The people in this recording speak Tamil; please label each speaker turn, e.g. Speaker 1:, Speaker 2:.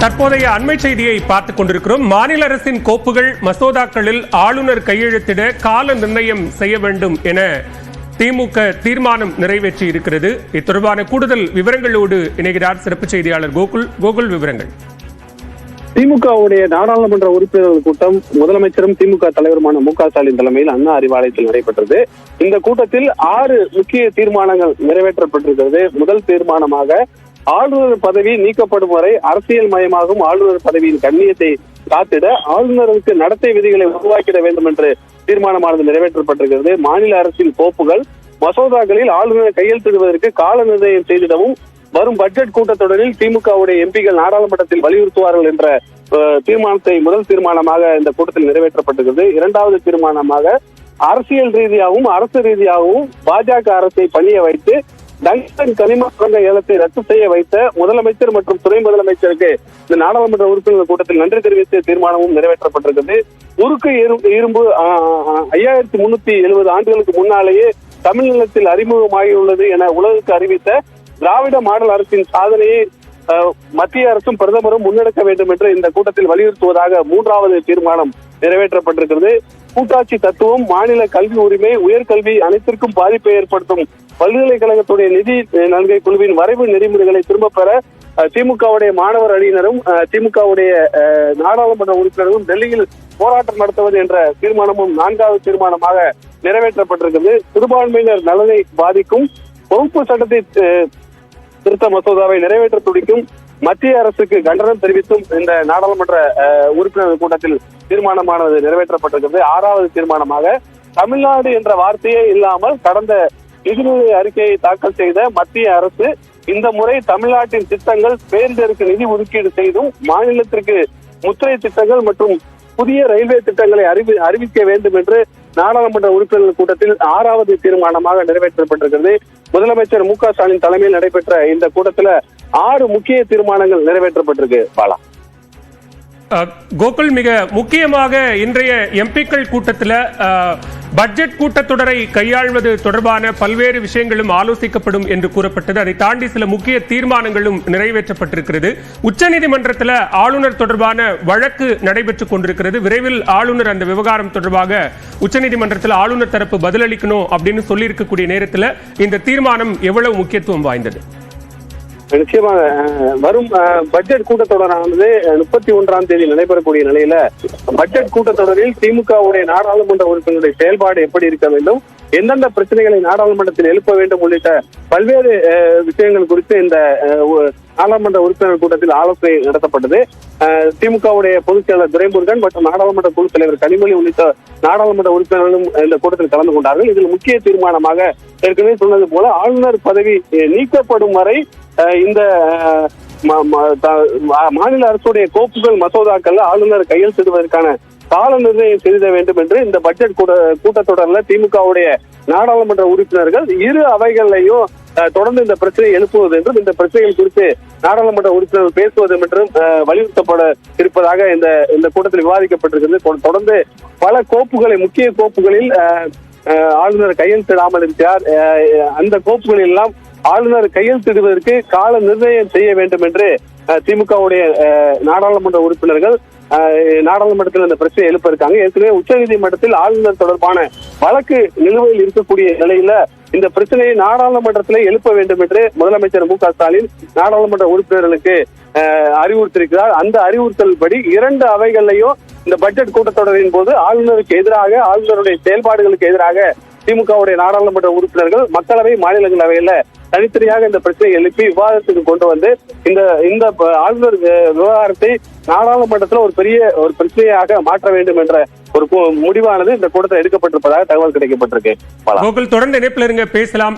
Speaker 1: தற்போதைய அண்மை செய்தியை பார்த்துக் கொண்டிருக்கிறோம். மாநில அரசின் கோப்புகள் மசோதாக்களில் ஆளுநர் கையெழுத்திட கால நிர்ணயம் செய்ய வேண்டும் என திமுக தீர்மானம் நிறைவேற்றி இருக்கிறது. இது தொடர்பான கூடுதல் விவரங்களோடு இணைகிறார் சிறப்பு செய்தியாளர் கோகுல். விவரங்கள்.
Speaker 2: திமுகவுடைய நாடாளுமன்ற உறுப்பினர்கள் கூட்டம் முதலமைச்சரும் திமுக தலைவருமான மு க ஸ்டாலின் தலைமையில் அண்ணா அறிவாலயத்தில் நடைபெற்றது. இந்த கூட்டத்தில் 6 முக்கிய தீர்மானங்கள் நிறைவேற்றப்பட்டிருக்கிறது. முதல் தீர்மானமாக ஆளுநர் பதவி நீக்கப்படும் வரை அரசியல் மயமாகும் ஆளுநர் பதவியின் கண்ணியத்தை காத்திட ஆளுநருக்கு நடத்தை விதிகளை உருவாக்கிட வேண்டும் என்று தீர்மானமானது நிறைவேற்றப்பட்டிருக்கிறது. மாநில அரசின் கோப்புகள் மசோதாக்களில் ஆளுநர் கையெழுத்திடுவதற்கு கால நிர்ணயம் செய்திடவும் வரும் பட்ஜெட் கூட்டத்தொடரில் திமுகவுடைய எம்பிகள் நாடாளுமன்றத்தில் வலியுறுத்துவார்கள் என்ற தீர்மானத்தை முதல் தீர்மானமாக இந்த கூட்டத்தில் நிறைவேற்றப்பட்டிருக்கிறது. இரண்டாவது தீர்மானமாக அரசியல் ரீதியாகவும் அரசு ரீதியாகவும் பாஜக அரசை பணிய வைத்து டங்ஸ்டன் கனிம சுரங்க ஏலத்தை ரத்து செய்ய வைத்த முதலமைச்சர் மற்றும் துணை முதலமைச்சருக்கு இந்த நாடாளுமன்ற உறுப்பினர்கள் கூட்டத்தில் நன்றி தெரிவித்த தீர்மானமும் நிறைவேற்றப்பட்டிருக்கிறது. உருக்கு இரும்பு 5370 ஆண்டுகளுக்கு முன்னாலேயே தமிழ்நிலத்தில் அறிமுகமாகியுள்ளது என உலகுக்கு அறிவித்த திராவிட மாடல் அரசின் சாதனையை மத்திய அரசும் பிரதமரும் முன்னெடுக்க வேண்டும் என்று இந்த கூட்டத்தில் வலியுறுத்துவதாக மூன்றாவது தீர்மானம் நிறைவேற்றப்பட்டிருக்கிறது. கூட்டாட்சி தத்துவம், மாநில கல்வி உரிமை, உயர்கல்வி அனைத்திற்கும் பாதிப்பை ஏற்படுத்தும் பல்கலைக்கழகத்துடைய நிதி நல்கை குழுவின் வரைவு நெறிமுறைகளை திரும்ப பெற திமுகவுடைய மாணவர் அணியினரும் திமுகவுடைய நாடாளுமன்ற உறுப்பினர்களும் டெல்லியில் போராட்டம் நடத்துவது என்ற தீர்மானமும் நான்காவது தீர்மானமாக நிறைவேற்றப்பட்டிருக்கிறது. சிறுபான்மையினர் நலனை பாதிக்கும் வகுப்பு சட்டத்தை திருத்த மசோதாவை நிறைவேற்ற துடிக்கும் மத்திய அரசுக்கு கண்டனம் தெரிவித்தும் இந்த நாடாளுமன்ற உறுப்பினர்கள் கூட்டத்தில் தீர்மானமானது நிறைவேற்றப்பட்டிருக்கிறது. 6வது தீர்மானமாக தமிழ்நாடு என்ற வார்த்தையே இல்லாமல் கடந்த நிதிநிலை அறிக்கையை தாக்கல் செய்த மத்திய அரசு இந்த முறை தமிழ்நாட்டின் திட்டங்கள் பேரிடருக்கு நிதி ஒதுக்கீடு செய்தும் மாநிலத்திற்கு முத்திரை திட்டங்கள் மற்றும் புதிய ரயில்வே திட்டங்களை அறிவிக்க வேண்டும் என்று நாடாளுமன்ற உறுப்பினர்கள் கூட்டத்தில் 6வது தீர்மானமாக நிறைவேற்றப்பட்டிருக்கிறது. முதலமைச்சர் மு க ஸ்டாலின் தலைமையில் நடைபெற்ற இந்த கூட்டத்தில் 6 முக்கிய தீர்மானங்கள் நிறைவேற்றப்பட்டிருக்கு. பாலா
Speaker 1: கோகுல், மிக முக்கியமாக இன்றைய எம்பிக்கள் கூட்டத்தில் பட்ஜெட் கூட்டத்தொடரை கையாள்வது தொடர்பான பல்வேறு விஷயங்களும் ஆலோசிக்கப்படும் என்று கூறப்பட்டது. அதை தாண்டி சில முக்கிய தீர்மானங்களும் நிறைவேற்றப்பட்டிருக்கிறது. உச்சநீதிமன்றத்தில் ஆளுநர் தொடர்பான வழக்கு நடைபெற்றுக் கொண்டிருக்கிறது. விரைவில் ஆளுநர் அந்த விவகாரம் தொடர்பாக உச்சநீதிமன்றத்தில் ஆளுநர் தரப்பு பதிலளிக்கணும் அப்படின்னு சொல்லியிருக்கக்கூடிய நேரத்தில் இந்த தீர்மானம் எவ்வளவு முக்கியத்துவம் வாய்ந்தது?
Speaker 2: நிச்சயமாக வரும் பட்ஜெட் கூட்டத்தொடரானது 31ஆம் தேதி நடைபெறக்கூடிய நிலையில பட்ஜெட் கூட்டத்தொடரில் திமுகவுடைய நாடாளுமன்ற உறுப்பினருடைய செயல்பாடு எப்படி இருக்க வேண்டும், எந்தெந்த பிரச்சனைகளை நாடாளுமன்றத்தில் எழுப்ப வேண்டும் உள்ளிட்ட பல்வேறு விஷயங்கள் குறித்து இந்த நாடாளுமன்ற உறுப்பினர் கூட்டத்தில் ஆலோசனை நடத்தப்பட்டது. திமுகவுடைய பொதுச் செயலர் துரைமுருகன் மற்றும் நாடாளுமன்ற குழு தலைவர் கனிமொழி உள்ளிட்ட நாடாளுமன்ற உறுப்பினர்களும் இந்த கூட்டத்தில் கலந்து கொண்டார்கள். இதில் முக்கிய தீர்மானமாக ஏற்கனவே சொன்னது போல ஆளுநர் பதவி நீக்கப்படும் வரை இந்த மாநில அரசுடைய கோப்புகள் மசோதாக்கள் ஆளுநர் கையெழுத்திடுவதற்கான கால நிர்ணயம் செய்த வேண்டும் என்று இந்த பட்ஜெட் கூட்டத்தொடரில் திமுகவுடைய நாடாளுமன்ற உறுப்பினர்கள் இரு அவைகளையும் தொடர்ந்து இந்த பிரச்சனையை எழுப்புவது என்றும் இந்த பிரச்சனைகள் குறித்து நாடாளுமன்ற உறுப்பினர்கள் பேசுவது என்றும் வலியுறுத்தப்பட இருப்பதாக இந்த கூட்டத்தில் விவாதிக்கப்பட்டிருக்கிறது. தொடர்ந்து பல கோப்புகளை முக்கிய கோப்புகளில் ஆளுநர் கையெழுத்திடாமல் இருக்கிறார். அந்த கோப்புகளில் எல்லாம் ஆளுநர் கையெழுத்திடுவதற்கு கால நிர்ணயம் செய்ய வேண்டும் என்று திமுகவுடைய நாடாளுமன்ற உறுப்பினர்கள் நாடாளுமன்றத்தில் இந்த பிரச்சனை எழுப்ப இருக்காங்க. ஏற்கனவே உச்சநீதிமன்றத்தில் ஆளுநர் தொடர்பான வழக்கு நிலுவையில் இருக்கக்கூடிய நிலையில இந்த பிரச்சனையை நாடாளுமன்றத்தில் எழுப்ப வேண்டும் என்று முதலமைச்சர் மு க ஸ்டாலின் நாடாளுமன்ற உறுப்பினர்களுக்கு அறிவுறுத்தியிருக்கிறார். அந்த அறிவுறுத்தல் படி 2 அவைகளையும் இந்த பட்ஜெட் கூட்டத்தொடரின் போது ஆளுநருக்கு எதிராக ஆளுநருடைய செயல்பாடுகளுக்கு எதிராக திமுகவுடைய நாடாளுமன்ற உறுப்பினர்கள் மக்களவை மாநிலங்களவையில தனித்தனியாக இந்த பிரச்சனையை எழுப்பி விவாதத்துக்கு கொண்டு வந்து இந்த ஆளுநர் விவகாரத்தை நாடாளுமன்றத்தில் ஒரு பிரச்சனையாக மாற்ற வேண்டும் என்ற ஒரு முடிவானது இந்த கூட்டத்தில் எடுக்கப்பட்டிருப்பதாக தகவல் கிடைக்கப்பட்டிருக்கு.
Speaker 1: தொடர்ந்து இணைப்பில் இருங்க, பேசலாம்.